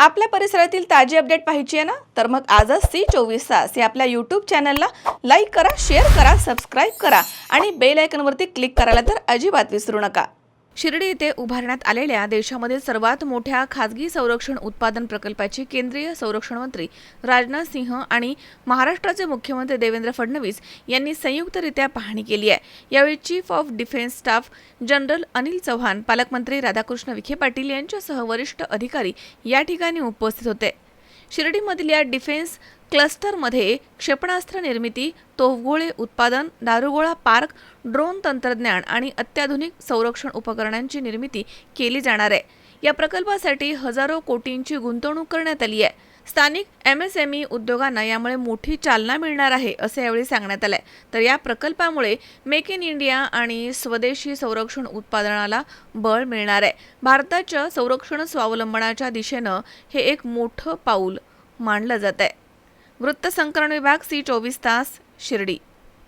आपल्या परिसरातील ताजी अपडेट पाहिजे आहे ना, तर मग आजच C24 या आपल्या यूट्यूब चॅनलला लाईक करा, शेअर करा, सबस्क्राईब करा आणि बेल आयकॉनवरती क्लिक करायला तर अजिबात विसरू नका. शिर्डी येथे उभारण्यात आलेल्या देशामधील सर्वात मोठ्या खासगी संरक्षण उत्पादन प्रकल्पाची केंद्रीय संरक्षण मंत्री राजनाथ सिंह आणि महाराष्ट्राचे मुख्यमंत्री देवेंद्र फडणवीस यांनी संयुक्तरित्या पाहणी केली आहे. यावेळी chief of defence staff general Anil Chauhan, पालकमंत्री राधाकृष्ण विखे पाटील यांच्यासह वरिष्ठ अधिकारी या ठिकाणी उपस्थित होते. शिर्डीमधील या डिफेन्स क्लस्टरमध्ये क्षेपणास्त्र निर्मिती, तोफगोळे उत्पादन, दारुगोळा पार्क, ड्रोन तंत्रज्ञान आणि अत्याधुनिक संरक्षण उपकरणांची निर्मिती केली जाणार आहे. या प्रकल्पासाठी हजारो कोटींची गुंतवणूक करण्यात आली आहे. स्थानिक MSME उद्योगांना यामुळे मोठी चालना मिळणार आहे असे यावेळी सांगण्यात आले. तर या प्रकल्पामुळे मेक इन इंडिया आणि स्वदेशी संरक्षण उत्पादनाला बळ मिळणार आहे. भारताच्या संरक्षण स्वावलंबनाच्या दिशेनं हे एक मोठं पाऊल मानलं जात आहे. वृत्तसंकलन विभाग C24 तास शिर्डी.